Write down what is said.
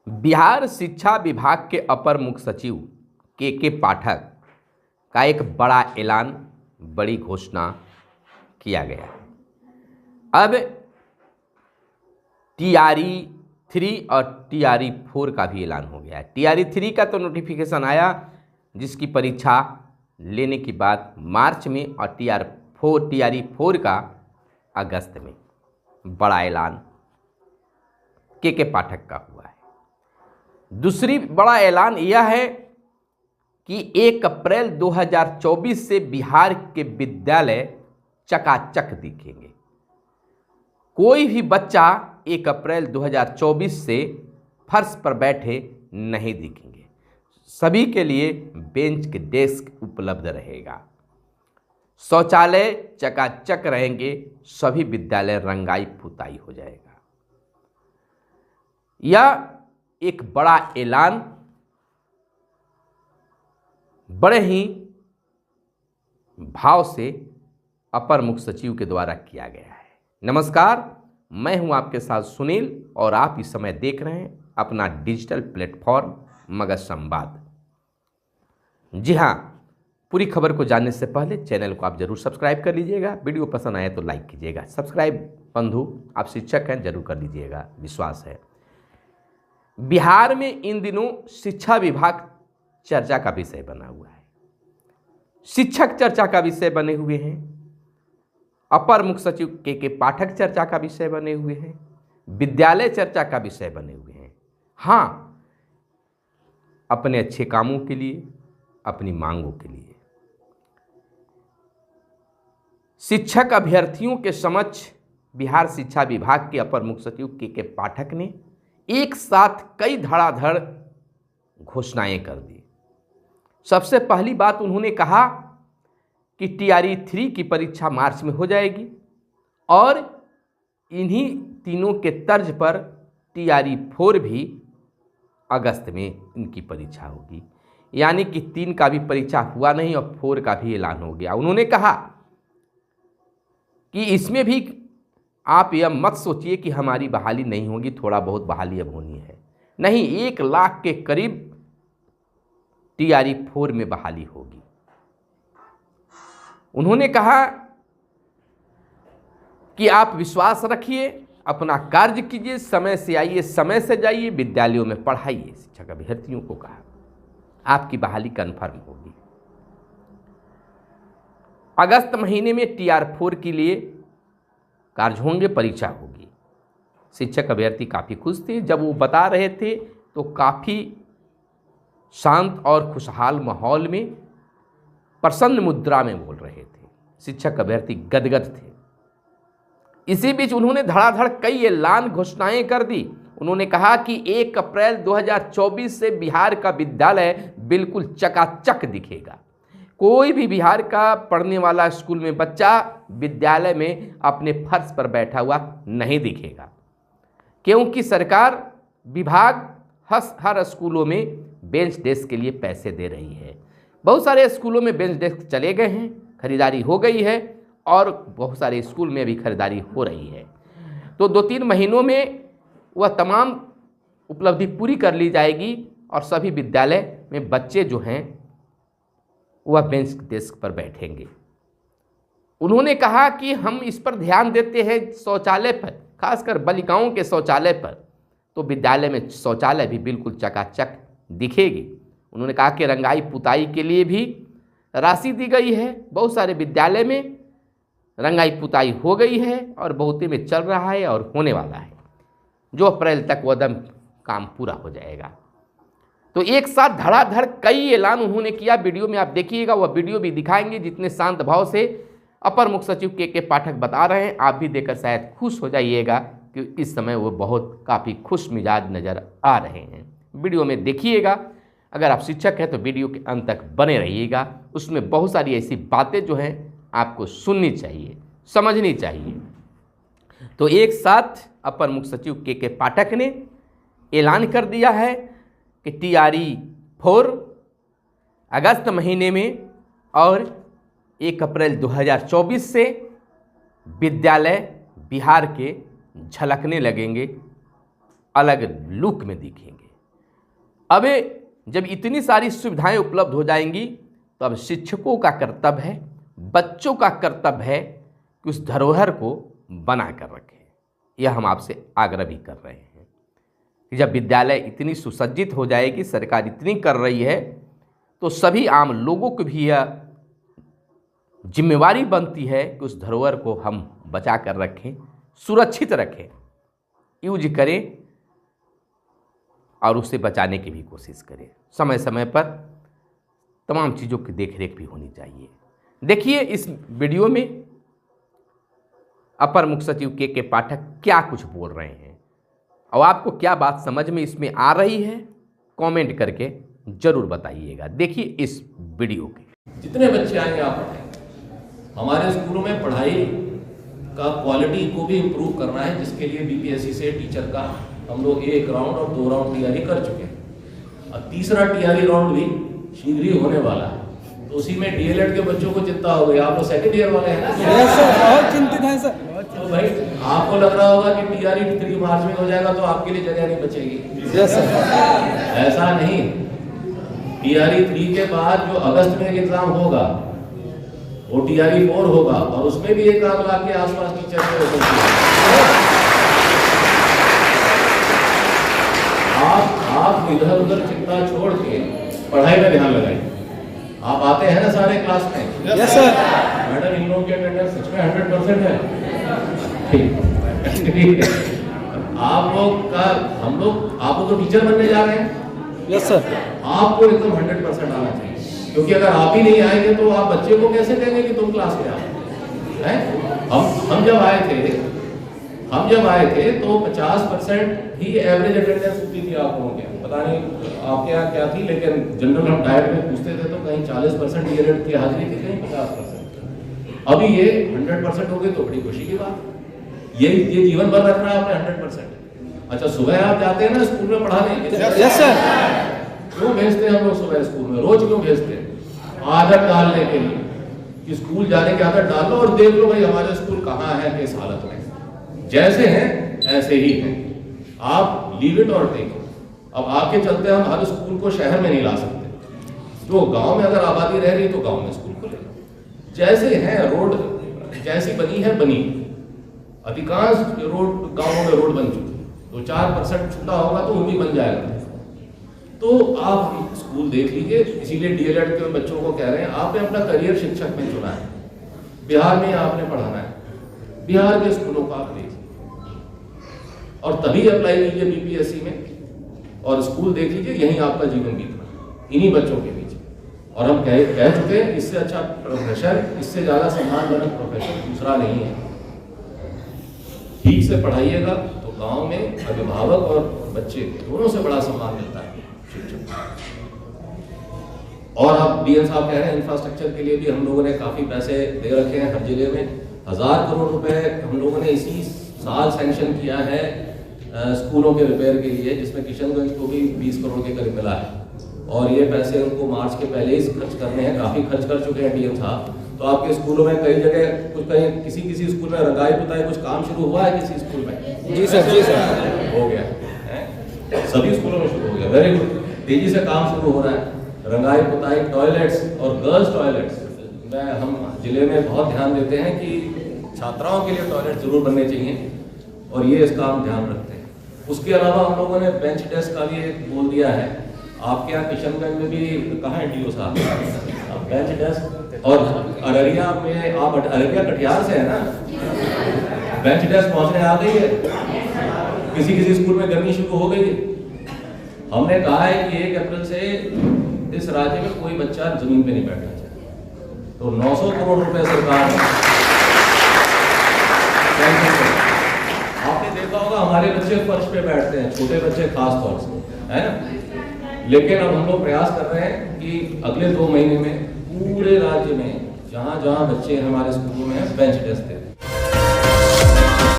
बिहार शिक्षा विभाग के अपर मुख्य सचिव के पाठक का एक बड़ा ऐलान, बड़ी घोषणा किया गया है। अब TRE 3 और TRE 4 का भी ऐलान हो गया है। TRE 3 का तो नोटिफिकेशन आया, जिसकी परीक्षा लेने की बात मार्च में, और TRE 4 का अगस्त में। बड़ा ऐलान के पाठक का हुआ है। दूसरी बड़ा ऐलान यह है कि 1 अप्रैल 2024 से बिहार के विद्यालय चकाचक दिखेंगे। कोई भी बच्चा 1 अप्रैल 2024 से फर्श पर बैठे नहीं दिखेंगे। सभी के लिए बेंच के डेस्क उपलब्ध रहेगा। शौचालय चकाचक रहेंगे। सभी विद्यालय रंगाई पुताई हो जाएगा। यह एक बड़ा ऐलान बड़े ही भाव से अपर मुख्य सचिव के द्वारा किया गया है। नमस्कार, मैं हूं आपके साथ सुनील, और आप इस समय देख रहे हैं अपना डिजिटल प्लेटफॉर्म मगध संवाद। जी हां, पूरी खबर को जानने से पहले चैनल को आप जरूर सब्सक्राइब कर लीजिएगा। वीडियो पसंद आए तो लाइक कीजिएगा। सब्सक्राइब बंधु, आप शिक्षक हैं, जरूर कर लीजिएगा, विश्वास है। बिहार में इन दिनों शिक्षा विभाग चर्चा का विषय बना हुआ है। शिक्षक चर्चा का विषय बने हुए हैं। अपर मुख्य सचिव के पाठक चर्चा का विषय बने हुए हैं। विद्यालय चर्चा का विषय बने हुए हैं। हाँ, अपने अच्छे कामों के लिए, अपनी मांगों के लिए। शिक्षक अभ्यर्थियों के समक्ष बिहार शिक्षा विभाग के अपर मुख्य सचिव के पाठक ने एक साथ कई धड़ाधड़ घोषणाएं कर दी। सबसे पहली बात उन्होंने कहा कि TRE 3 की परीक्षा मार्च में हो जाएगी, और इन्हीं तीनों के तर्ज पर TRE 4 भी अगस्त में इनकी परीक्षा होगी। यानी कि 3 का भी परीक्षा हुआ नहीं और 4 का भी ऐलान हो गया। उन्होंने कहा कि इसमें भी आप यह मत सोचिए कि हमारी बहाली नहीं होगी, थोड़ा बहुत बहाली अब होनी है। नहीं, 1 लाख के करीब TRE 4 में बहाली होगी। उन्होंने कहा कि आप विश्वास रखिए, अपना कार्य कीजिए, समय से आइए, समय से जाइए, विद्यालयों में पढ़ाइए। शिक्षक अभ्यर्थियों को कहा आपकी बहाली कन्फर्म होगी। अगस्त महीने में TRE 4 के लिए कार्य होंगे, परीक्षा होगी। शिक्षक अभ्यर्थी काफ़ी खुश थे। जब वो बता रहे थे तो काफ़ी शांत और खुशहाल माहौल में, प्रसन्न मुद्रा में बोल रहे थे। शिक्षक अभ्यर्थी गदगद थे। इसी बीच उन्होंने धड़ाधड़ कई ऐलान, घोषणाएं कर दी। उन्होंने कहा कि 1 अप्रैल 2024 से बिहार का विद्यालय बिल्कुल चकाचक दिखेगा। कोई भी बिहार का पढ़ने वाला स्कूल में बच्चा विद्यालय में अपने फर्श पर बैठा हुआ नहीं दिखेगा, क्योंकि सरकार विभाग हर स्कूलों में बेंच डेस्क के लिए पैसे दे रही है। बहुत सारे स्कूलों में बेंच डेस्क चले गए हैं, खरीदारी हो गई है, और बहुत सारे स्कूल में भी खरीदारी हो रही है। तो 2-3 महीनों में वह तमाम उपलब्धि पूरी कर ली जाएगी, और सभी विद्यालय में बच्चे जो हैं वह बेंच डेस्क पर बैठेंगे। उन्होंने कहा कि हम इस पर ध्यान देते हैं शौचालय पर, खासकर बालिकाओं के शौचालय पर, तो विद्यालय में शौचालय भी बिल्कुल चकाचक दिखेगी। उन्होंने कहा कि रंगाई पुताई के लिए भी राशि दी गई है। बहुत सारे विद्यालय में रंगाई पुताई हो गई है, और बहुते में चल रहा है और होने वाला है, जो अप्रैल तक वह दम काम पूरा हो जाएगा। तो एक साथ धड़ाधड़ कई ऐलान उन्होंने किया। वीडियो में आप देखिएगा, वह वीडियो भी दिखाएंगे जितने शांत भाव से अपर मुख्य सचिव के पाठक बता रहे हैं। आप भी देखकर शायद खुश हो जाइएगा कि इस समय वो बहुत काफ़ी खुश मिजाज नज़र आ रहे हैं। वीडियो में देखिएगा। अगर आप शिक्षक हैं तो वीडियो के अंत तक बने रहिएगा। उसमें बहुत सारी ऐसी बातें जो हैं आपको सुननी चाहिए, समझनी चाहिए। तो एक साथ अपर मुख्य सचिव के पाठक ने ऐलान कर दिया है कि TRE 4 अगस्त महीने में, और 1 अप्रैल 2024 से विद्यालय बिहार के झलकने लगेंगे, अलग लुक में दिखेंगे। अब जब इतनी सारी सुविधाएं उपलब्ध हो जाएंगी तो अब शिक्षकों का कर्तव्य है, बच्चों का कर्तव्य है कि उस धरोहर को बना कर रखें। यह हम आपसे आग्रह भी कर रहे हैं कि जब विद्यालय इतनी सुसज्जित हो जाएगी, सरकार इतनी कर रही है, तो सभी आम लोगों को भी यह जिम्मेवारी बनती है कि उस धरोहर को हम बचा कर रखें, सुरक्षित रखें, यूज करें और उसे बचाने की भी कोशिश करें। समय समय पर तमाम चीज़ों की देखरेख भी होनी चाहिए। देखिए इस वीडियो में अपर मुख्य सचिव के पाठक क्या कुछ बोल रहे हैं और आपको क्या बात समझ में इसमें आ रही है, कमेंट करके जरूर बताइएगा। देखिए इस वीडियो के। जितने बच्चे आएंगे आप पढ़ाएंगे। हमारे स्कूलों में पढ़ाई का क्वालिटी को भी इम्प्रूव करना है, जिसके लिए बीपीएससी से टीचर का हम लोग 1 राउंड और 2 राउंड तैयारी कर चुके हैं और तीसरा तैयारी राउंड भी शीघ्र ही होने वाला है। तो उसी में डीएलएड के बच्चों को चिंता हो गई। आप लोग सेकंड ईयर वाले हैं ना? यस सर, बहुत चिंतित हैं सर। तो भाई आपको लग रहा होगा कि टीआरई 3 मार्च में हो जाएगा तो आपके लिए जगह नहीं बचेगी। Yes sir. ऐसा नहीं, टीआरई 3 के बाद जो अगस्त में एग्जाम होगा वो टीआरई 4 होगा और उसमें भी 1 लाख के आसपास टीचर हो सकते हैं। आप इधर उधर चिंता छोड़ के पढ़ाई में ध्यान लगाइए। आप आते हैं ना सारे क्लास में? Yes sir. मैडम इन लोगों की अटेंडेंस सच में 100% है? ठीक है। आप लोग तो टीचर बनने जा रहे हैं। Yes sir. आपको एकदम 100% आना चाहिए, क्योंकि अगर आप ही नहीं आएंगे तो आप बच्चे को कैसे देंगे कि तुम क्लास में आओ? हैं? हम जब आए थे तो 50% ही एवरेज अटेंडेंस होती थी आप लोगों के। पता नहीं आपके यहाँ क्या थी, लेकिन जनरल हम डायट में पूछते थे तो कहीं 40% डीएलएड की हाजिरी थी, कहीं 50%। अभी ये 100% हो गई तो बड़ी खुशी की बात। ये जीवन भर रखना है आपने 100%। अच्छा, सुबह आप जाते हैं ना स्कूल में पढ़ाने? Yes sir. क्यों भेजते हैं हम लोग सुबह स्कूल में? रोज क्यों भेजते हैं? आदत डालने के लिए कि स्कूल जाने की आदत डाल लो और देख लो भाई हमारे स्कूल कहाँ है, किस हालत में। जैसे हैं ऐसे ही हैं, आप लीव इट और टेक इट। अब आपके चलते हम हर स्कूल को शहर में नहीं ला सकते। तो गांव में अगर आबादी रह रही तो गांव में स्कूल खुलेगा। जैसे हैं, रोड जैसी बनी है बनी, अधिकांश रोड गांवों में रोड बन चुकी है, 2-4% छूटा होगा तो वो भी बन जाएगा। तो आप स्कूल देख लीजिए। इसीलिए डीएलएड के बच्चों को कह रहे हैं आपने अपना करियर शिक्षक में चुना है, बिहार में आपने पढ़ाना है, बिहार के स्कूलों का आप देखिए और तभी अप्लाई कीजिए बीपीएससी में और स्कूल देख लीजिए। यहीं आपका जीवन बीतना इन्हीं बच्चों के बीच। और हम कह चुके हैं इससे अच्छा प्रोफेसर, इससे ज्यादा सम्मानजनक प्रोफेसर दूसरा नहीं है। ठीक से पढ़ाइएगा तो गांव में अभिभावक और बच्चे दोनों से बड़ा सम्मान मिलता है शिक्षक। और आप डीएम साहब कह रहे हैं इंफ्रास्ट्रक्चर के लिए भी हम लोगों ने काफी पैसे दे रखे हैं। हर जिले में 1000 करोड़ रुपए हम लोगों ने इसी साल सैंक्शन किया है स्कूलों के रिपेयर के लिए, जिसमें किशनगंज को भी 20 करोड़ के करीब मिला है। और ये पैसे उनको मार्च के पहले ही खर्च करने हैं, काफी खर्च कर चुके हैं डीएम साहब। तो आपके स्कूलों में कई जगह कुछ कहीं किसी स्कूल में रंगाई पुताई कुछ काम शुरू हुआ है किसी स्कूल में? जी सर, जी सर। हो गया है, सभी स्कूलों में शुरू हो गया। वेरी गुड, तेजी से काम शुरू हो रहा है। रंगाई पुताई, टॉयलेट्स और गर्ल्स टॉयलेट्स में हम जिले में बहुत ध्यान देते हैं कि छात्राओं के लिए टॉयलेट जरूर बनने चाहिए और ये इसका हम ध्यान रखते हैं। उसके अलावा हम लोगों ने बेंच डेस्क का भी बोल दिया है। आपके यहाँ किशनगंज में भी कहाँ है डीओ साहब बेंच डेस्क? और अररिया में, आप अररिया कटिहार से है ना, बेंच डेस्क पहुंचने आ गई है। किसी स्कूल में गर्मी शुरू हो गई है। हमने कहा है कि 1 अप्रैल से इस राज्य में कोई बच्चा जमीन पे नहीं बैठना चाहिए। तो 900 करोड़ रुपए सरकार आपने देखा होगा हमारे बच्चे फर्श पे बैठते हैं, छोटे बच्चे खास तौर से, है ना। लेकिन अब हम लोग प्रयास कर रहे हैं कि अगले 2 महीने में पूरे राज्य में जहां जहां बच्चे हमारे स्कूलों में हैं बेंच डेस्क